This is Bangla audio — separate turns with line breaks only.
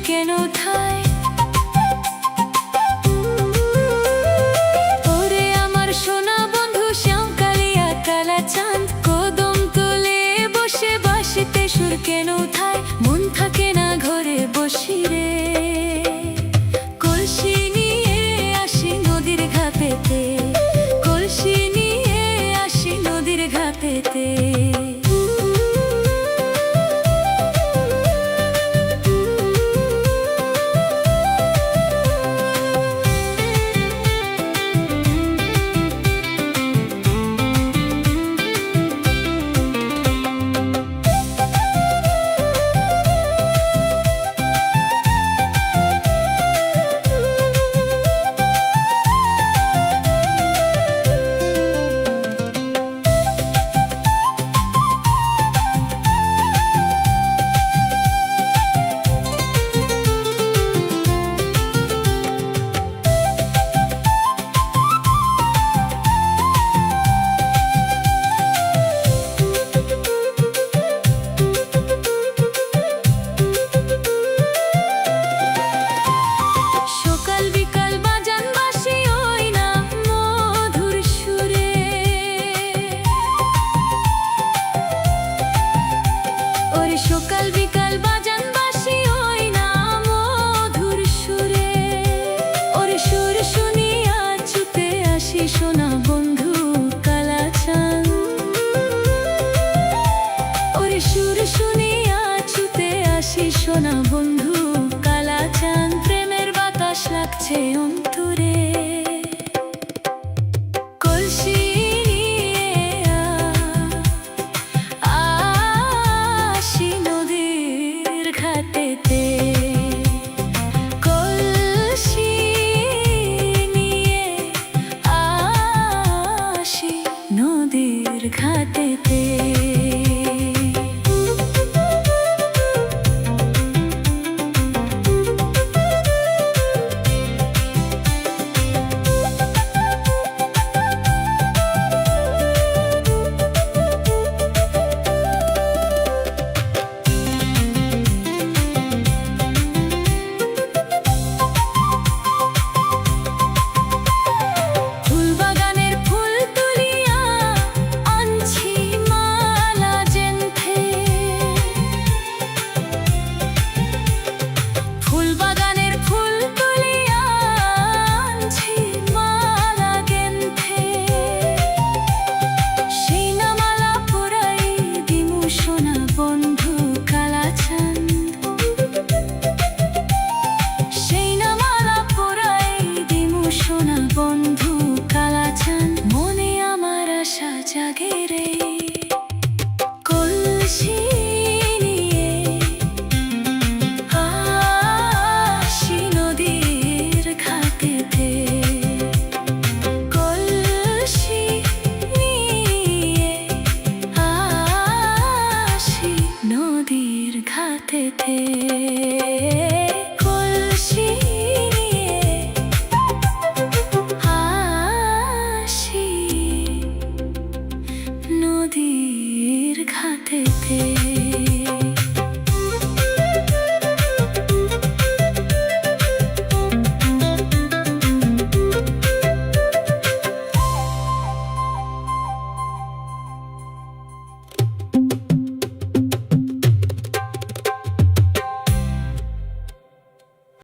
কেন থাই ওরে আমার সোনা বন্ধু শ্যামকালিয়া কালা চাঁদ কদম তোলে বসে বাঁশিতে সুর কেন থাই মন থাকে না ঘরে বসি রে কলসি নিয়ে আসি নদীর ঘাটেতে কলসি নিয়ে আসি নদীর ঘাটেতে সকাল বিকাল বাজান বাঁশি ওই না মধুর সুরে ওরে সুর শুনিয়া ছুটে আসি সোনা বন্ধু কালা চাঁদ ওরে সুর শুনিয়া ছুটে আসি সোনা বন্ধু কালা চাঁদ প্রেমের বাতাস লাগছে অন্তরে নদীর ঘাটেতে বন্ধু কালা চাঁদ মনে আমার আশা জাগে রে কলসি নিয়ে আসি নদীর ঘাটেতে কলসি নিয়ে আসি নদীর ঘাটেতে কলসি নদীর ঘাটেতে।